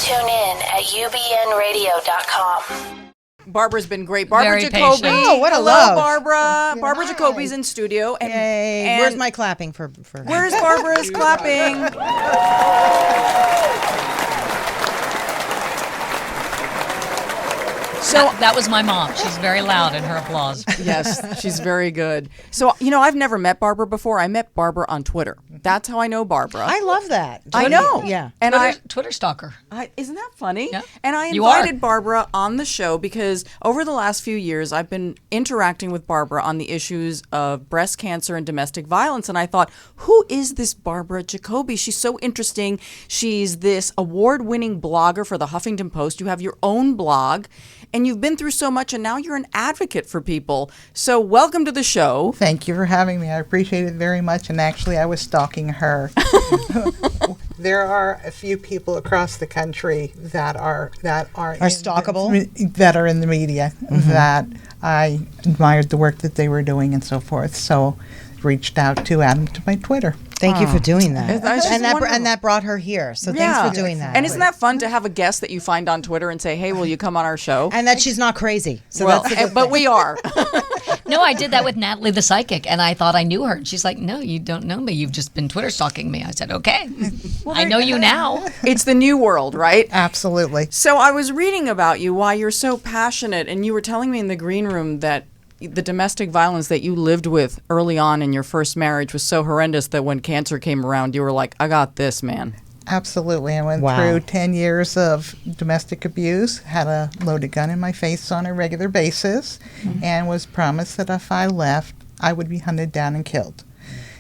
Tune in at ubnradio.com. Barbara's been great. Barbara Very Jacoby. patient. Oh, what a Hello, love. Barbara. Barbara Hi. Jacoby's in studio. And, Yay. and Where's my clapping for Where's Barbara's clapping? So that was my mom. She's very loud in her applause. Yes, she's very good. So, I've never met Barbara before. I met Barbara on Twitter. That's how I know Barbara. I love that. I know. Yeah. And Twitter stalker. isn't that funny? Yeah. And I You are. invited Barbara on the show because over the last few years, I've been interacting with Barbara on the issues of breast cancer and domestic violence. And I thought, who is this Barbara Jacoby? She's so interesting. She's this award-winning blogger for the Huffington Post. You have your own blog. And you've been through so much, and now you're an advocate for people. So welcome to the show. Thank you for having me. I appreciate it very much. And actually, I was stalking her. There are a few people across the country that are stalkable? that are in the media that I admired the work that they were doing and so forth. So reached out to add them to my Twitter. Thank you for doing that. That's just wonderful. And that brought her here. So thanks for doing that. And isn't that fun to have a guest that you find on Twitter and say, hey, will you come on our show? And that she's not crazy. So Well, that's the good but thing. we are. No, I did that with Natalie the psychic, and I thought I knew her. And she's like, no, you don't know me. You've just been Twitter stalking me. I said, okay. I know you now. It's the new world, right? Absolutely. So I was reading about you, why you're so passionate, and you were telling me in the green room that the domestic violence that you lived with early on in your first marriage was so horrendous that when cancer came around, you were like, I got this, man. Absolutely. I went Wow. through 10 years of domestic abuse, had a loaded gun in my face on a regular basis, and was promised that if I left, I would be hunted down and killed.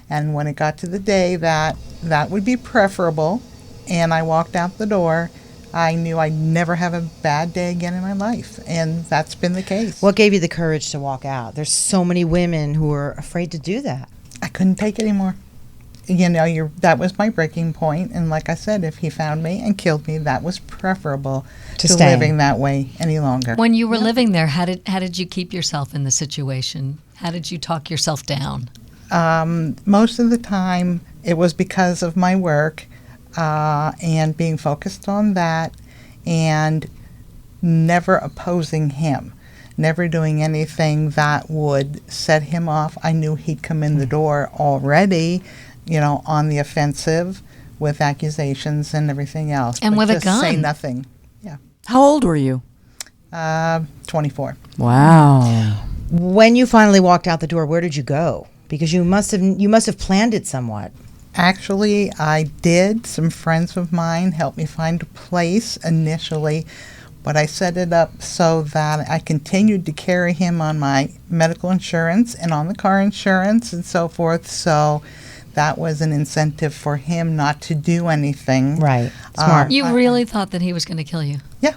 And when it got to the day that that would be preferable, and I walked out the door, I knew I'd never have a bad day again in my life. And that's been the case. What gave you the courage to walk out? There's so many women who are afraid to do that. I couldn't take it anymore. That was my breaking point. And like I said, if he found me and killed me, that was preferable to stay. living that way any longer. When you were living there, how did you keep yourself in the situation? How did you talk yourself down? Most of the time, it was because of my work and being focused on that and never opposing him, never doing anything that would set him off. I knew he'd come in the door already, on the offensive with accusations and everything else. And but with a just say gun. nothing. Yeah. How old were you? 24. Wow. When you finally walked out the door, where did you go? Because you must have planned it somewhat. Actually, I did. Some friends of mine helped me find a place initially, but I set it up so that I continued to carry him on my medical insurance and on the car insurance and so forth. So that was an incentive for him not to do anything. Right. Smart. You really thought that he was going to kill you? Yeah,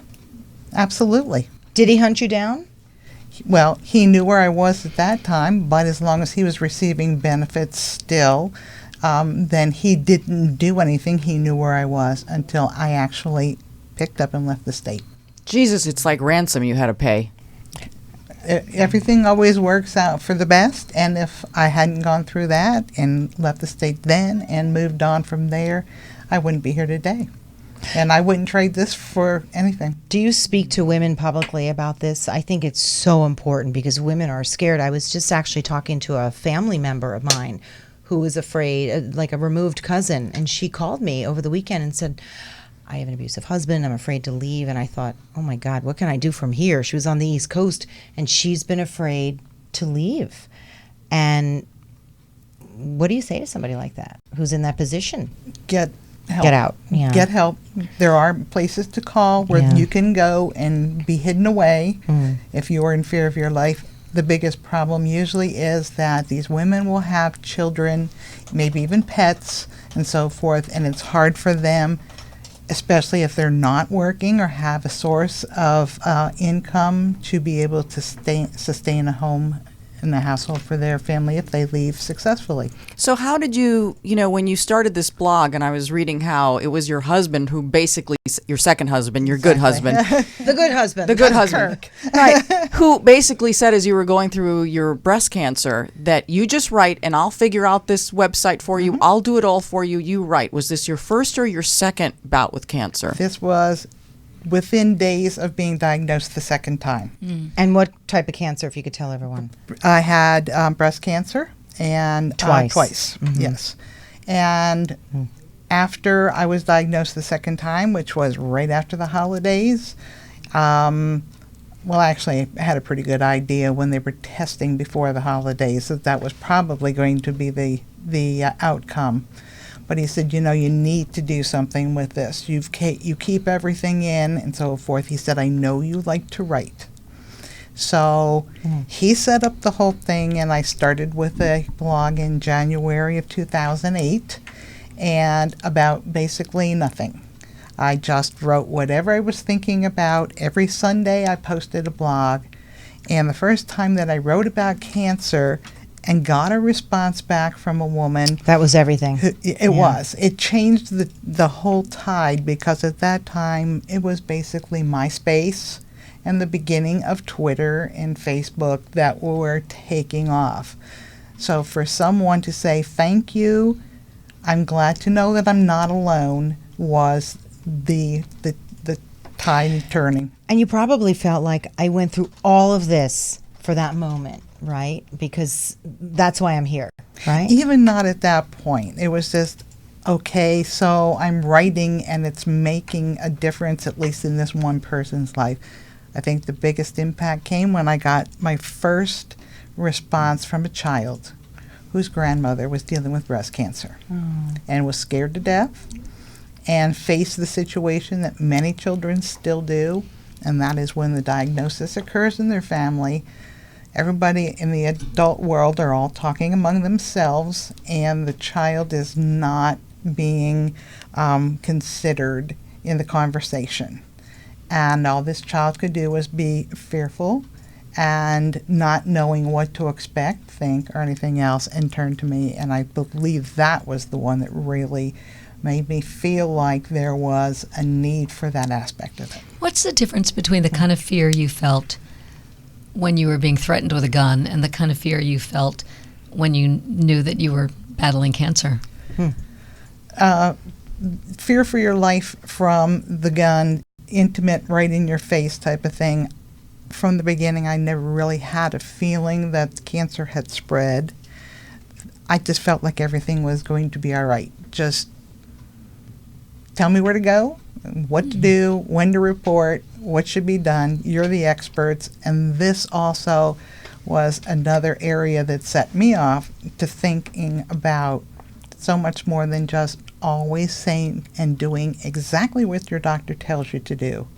absolutely. Did he hunt you down? Well, he knew where I was at that time, but as long as he was receiving benefits still, then he didn't do anything. He knew where I was until I actually picked up and left the state. Jesus, it's like ransom you had to pay. Everything always works out for the best, and if I hadn't gone through that and left the state then and moved on from there, I wouldn't be here today. And I wouldn't trade this for anything. Do you speak to women publicly about this? I think it's so important because women are scared. I was just actually talking to a family member of mine who was afraid, like a removed cousin, and she called me over the weekend and said, I have an abusive husband, I'm afraid to leave. And I thought, oh my God, what can I do from here? She was on the East Coast and she's been afraid to leave. And what do you say to somebody like that who's in that position? Get help. Get out. Yeah. Get help. There are places to call where Yeah. you can go and be hidden away if you are in fear of your life. The biggest problem usually is that these women will have children, maybe even pets and so forth, and it's hard for them, especially if they're not working or have a source of income, to be able to sustain a home in the household for their family if they leave successfully. So how did you, when you started this blog, and I was reading how it was your husband who basically, your second husband, your good husband. The good husband. The good husband. Right. Who basically said as you were going through your breast cancer that you just write and I'll figure out this website for you. I'll do it all for you. You write. Was this your first or your second bout with cancer? This was within days of being diagnosed the second time. And what type of cancer, if you could tell everyone? I had breast cancer and Twice. Yes. And after I was diagnosed the second time, which was right after the holidays, well, actually, I had a pretty good idea when they were testing before the holidays that was probably going to be the outcome. But he said, you need to do something with this. You keep everything in and so forth. He said, I know you like to write. So he set up the whole thing, and I started with a blog in January of 2008, and about basically nothing. I just wrote whatever I was thinking about. Every Sunday I posted a blog, and the first time that I wrote about cancer and got a response back from a woman. That was everything. It was. It changed the whole tide, because at that time it was basically MySpace and the beginning of Twitter and Facebook that were taking off. So for someone to say, thank you, I'm glad to know that I'm not alone, was the tide turning. And you probably felt like I went through all of this for that moment, right? Because that's why I'm here, right? Even not at that point. It was just, okay, so I'm writing and it's making a difference, at least in this one person's life. I think the biggest impact came when I got my first response from a child whose grandmother was dealing with breast cancer and was scared to death and faced the situation that many children still do, and that is when the diagnosis occurs in their family. Everybody in the adult world are all talking among themselves, and the child is not being considered in the conversation. And all this child could do was be fearful and not knowing what to expect, think, or anything else, and turn to me. And I believe that was the one that really made me feel like there was a need for that aspect of it. What's the difference between the kind of fear you felt when you were being threatened with a gun and the kind of fear you felt when you knew that you were battling cancer? Fear for your life from the gun, intimate, right in your face type of thing. From the beginning, I never really had a feeling that cancer had spread. I just felt like everything was going to be all right. Just tell me where to go, what to do, when to report, what should be done. You're the experts. And this also was another area that set me off to thinking about so much more than just always saying and doing exactly what your doctor tells you to do.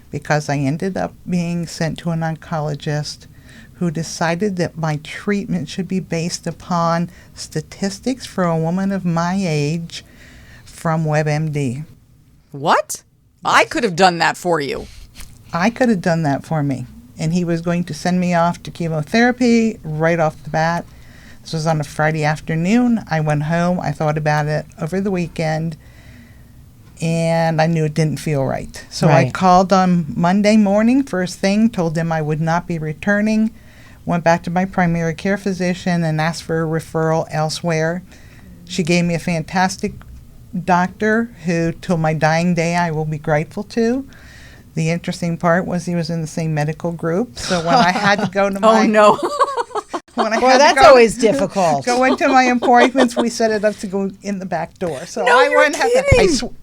Because I ended up being sent to an oncologist who decided that my treatment should be based upon statistics for a woman of my age from WebMD. What? I could have done that for you. I could have done that for me. And he was going to send me off to chemotherapy right off the bat. This was on a Friday afternoon. I went home. I thought about it over the weekend. And I knew it didn't feel right. So I called on Monday morning, first thing, told them I would not be returning, went back to my primary care physician and asked for a referral elsewhere. She gave me a fantastic doctor who, till my dying day, I will be grateful to. The interesting part was he was in the same medical group. So when I had to go to my... Oh, no. When I Well, had that's to always difficult. go into my appointments, we set it up to go in the back door. So No, I you're wouldn't have to. kidding.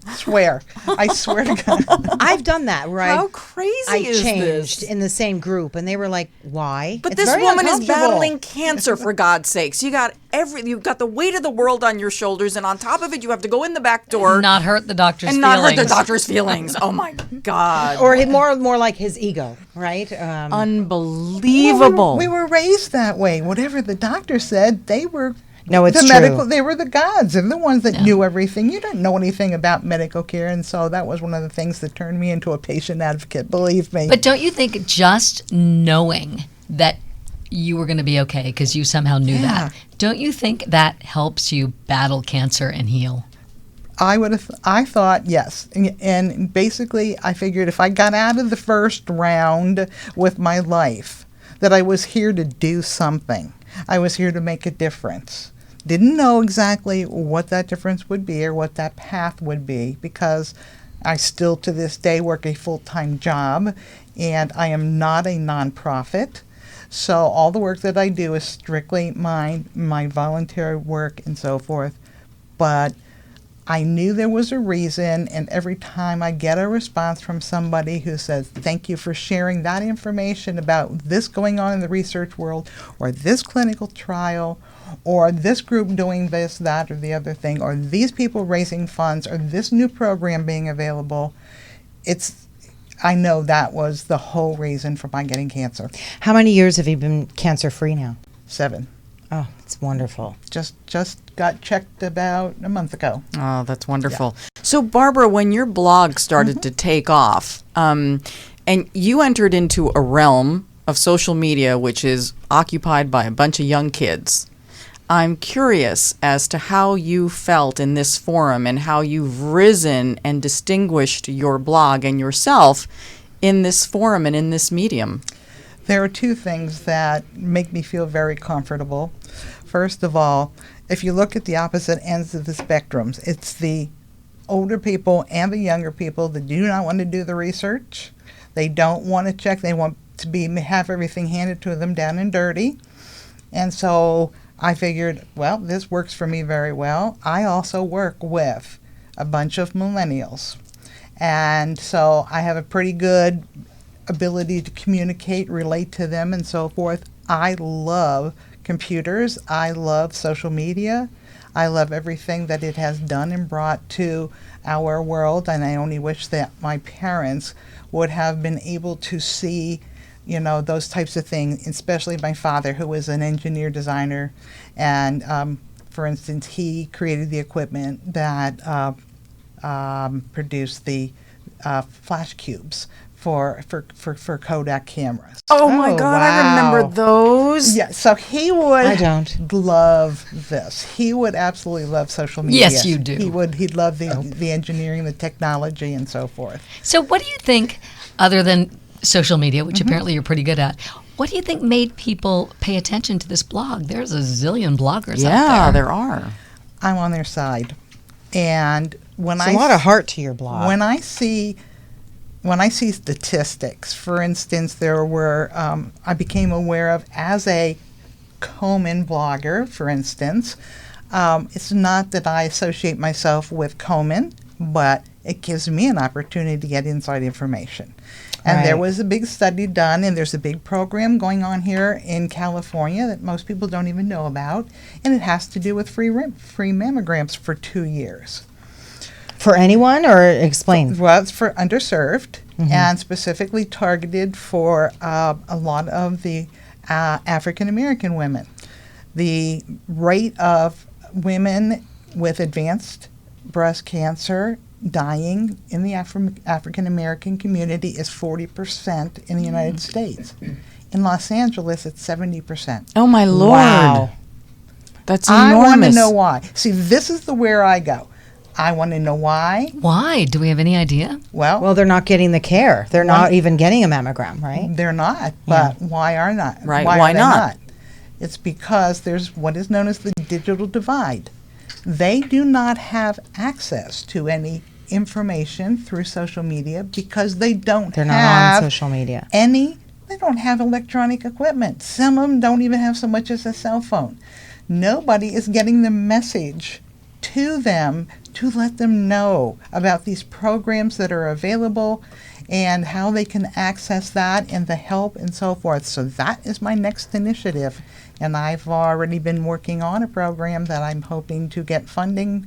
I swear to God. I've done that, right? How crazy I is changed this? in the same group, and they were like, "Why?" But It's this very woman is uncomfortable. battling cancer, for God's sakes. You've got the weight of the world on your shoulders, and on top of it, you have to go in the back door Not hurt the doctor's and feelings. not hurt the doctor's feelings. Oh my God. or more like his ego, right? Unbelievable. We were raised that way. Whatever the doctor said, they were No, it's the true. medical. They were the gods. They're the ones that knew everything. You don't know anything about medical care, and so that was one of the things that turned me into a patient advocate. Believe me. But don't you think just knowing that you were going to be okay because you somehow knew that, don't you think that helps you battle cancer and heal? I thought yes, and basically I figured if I got out of the first round with my life, that I was here to do something. I was here to make a difference. Didn't know exactly what that difference would be or what that path would be, because I still to this day work a full-time job, and I am not a nonprofit. So all the work that I do is strictly my voluntary work and so forth. But I knew there was a reason, and every time I get a response from somebody who says, thank you for sharing that information about this going on in the research world, or this clinical trial, or this group doing this, that, or the other thing, or these people raising funds, or this new program being available, I know that was the whole reason for my getting cancer. How many years have you been cancer-free now? 7. Oh, it's wonderful. Just got checked about a month ago. Oh, that's wonderful. Yeah. So, Barbara, when your blog started to take off, and you entered into a realm of social media which is occupied by a bunch of young kids, I'm curious as to how you felt in this forum and how you've risen and distinguished your blog and yourself in this forum and in this medium. There are 2 things that make me feel very comfortable. First of all, if you look at the opposite ends of the spectrums, it's the older people and the younger people that do not want to do the research. They don't want to check. They want to have everything handed to them down and dirty. And so I figured, well, this works for me very well. I also work with a bunch of millennials. And so I have a pretty good ability to communicate, relate to them, and so forth. I love computers. I love social media. I love everything that it has done and brought to our world, and I only wish that my parents would have been able to see, those types of things, especially my father, who was an engineer designer, and for instance, he created the equipment that produced the flash cubes for Kodak cameras. Oh my God, wow. I remember those. Yeah, so he would I don't. love this. He would absolutely love social media. Yes, you do. He'd love the engineering, the technology, and so forth. So what do you think, other than social media, which apparently you're pretty good at, what do you think made people pay attention to this blog? There's a zillion bloggers out Yeah, there. there are. I'm on their side. And when There's a lot of heart to your blog. When I see statistics, for instance, there were, I became aware of, as a Komen blogger, for instance, it's not that I associate myself with Komen, but it gives me an opportunity to get inside information. And Right. there was a big study done, and there's a big program going on here in California that most people don't even know about, and it has to do with free mammograms for 2 years. For anyone, or explain? Well, it's for underserved and specifically targeted for a lot of the African American women. The rate of women with advanced breast cancer dying in the African American community is 40% in the United States. In Los Angeles, it's 70%. Oh my Lord. Wow. That's I enormous. want to know why. See, this is where I go. I want to know why. Why? Do we have any idea? Well, they're not getting the care. They're not even getting a mammogram, right? They're not, but why are not? Right, Why why are they not? It's because there's what is known as the digital divide. They do not have access to any information through social media because they don't They're not have on social media. they don't have electronic equipment. Some of them don't even have so much as a cell phone. Nobody is getting the message to them to let them know about these programs that are available and how they can access that and the help and so forth. So that is my next initiative. And I've already been working on a program that I'm hoping to get funding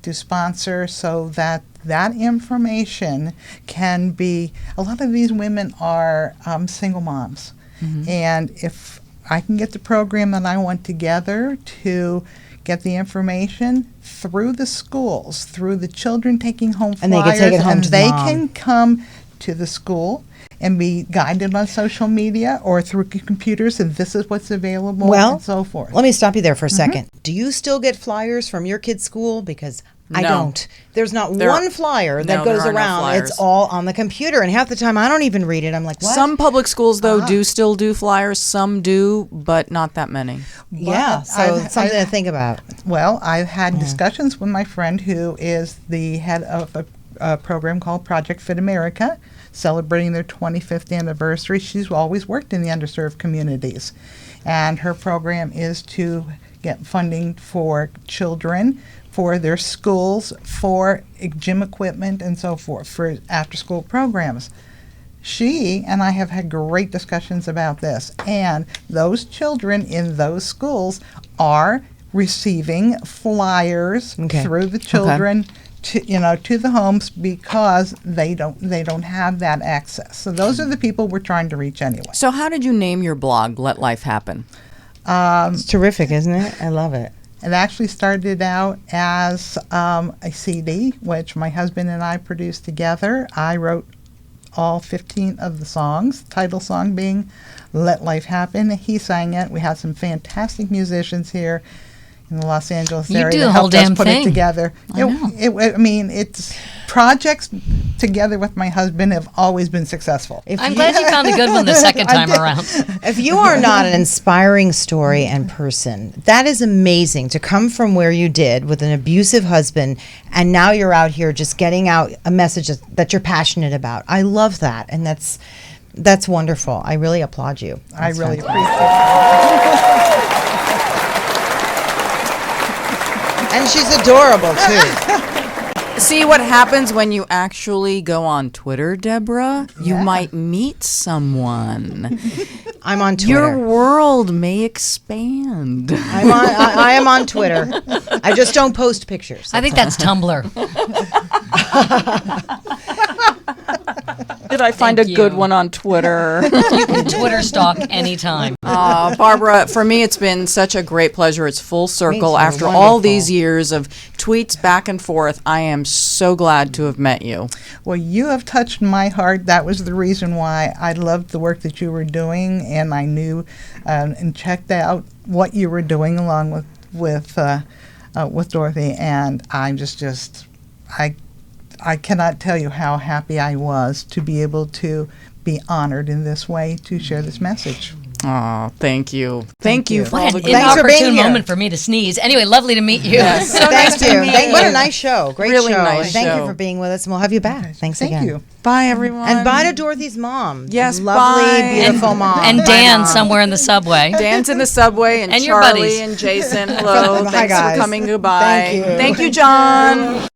to sponsor so that that information can be, a lot of these women are single moms. And if I can get the program that I want together to get the information through the schools, through the children taking home And flyers, they can take it home and to the they mom. can come to the school and be guided on social media or through computers, and this is what's available, Well, and so forth. Let me stop you there for a second. Do you still get flyers from your kid's school? Because I No. don't. There's not There- one flyer that No, there goes are no around. flyers. It's all on the computer, and half the time I don't even read it. I'm like, what? Some public schools, though, do still do flyers. Some do, but not that many. Yeah, But so I've- it's something to think about. Well, I've had discussions with my friend who is the head of a program called Project Fit America, celebrating their 25th anniversary. She's always worked in the underserved communities. And her program is to get funding for children, for their schools, for gym equipment, and so forth, for after-school programs. She and I have had great discussions about this, and those children in those schools are receiving flyers through the children to the homes because they don't have that access. So those are the people we're trying to reach anyway. So how did you name your blog, Let Life Happen? It's terrific, isn't it? I love it. It actually started out as a CD, which my husband and I produced together. I wrote all 15 of the songs, title song being Let Life Happen. He sang it. We had some fantastic musicians here in the Los Angeles You area do that the whole helped us damn put thing. it together. I mean, it's projects together with my husband have always been successful. I'm glad you found a good one the second time around. If you are not an inspiring story and person, that is amazing to come from where you did with an abusive husband, and now you're out here just getting out a message that you're passionate about. I love that, and that's wonderful. I really applaud you. I That's really fantastic. appreciate it. And she's adorable too. See what happens when you actually go on Twitter, Deborah? You Yeah. might meet someone. I'm on Your Twitter. world may expand. I am on Twitter. I just don't post pictures. I think that's Tumblr. Did I find Thank a good you. one on Twitter? You can Twitter stalk anytime. Barbara, for me, it's been such a great pleasure. It's full circle. too. After all Wonderful. these years of tweets back and forth, I am so glad to have met you. Well, you have touched my heart. That was the reason why I loved the work that you were doing, and I knew and checked out what you were doing along with Dorothy. And I'm I cannot tell you how happy I was to be able to be honored in this way to share this message. Oh, thank you. Thank you you. for all What the an good Thanks for being inopportune here. moment for me to sneeze. Anyway, lovely to meet you. Yes. So nice Thank to you. meet What a you. nice show. Great Really show. nice And thank show. you for being with us, and we'll have you back. Thanks Thank again. you. Bye, everyone. And bye to Dorothy's mom. Yes, Lovely, bye. beautiful mom. And Bye, Dan Mom. somewhere in the subway. Dan's in the subway, and And your Charlie buddies. and Jason. Hello. Hi, Thanks guys. for coming. Goodbye. Thank you. Thank you, John.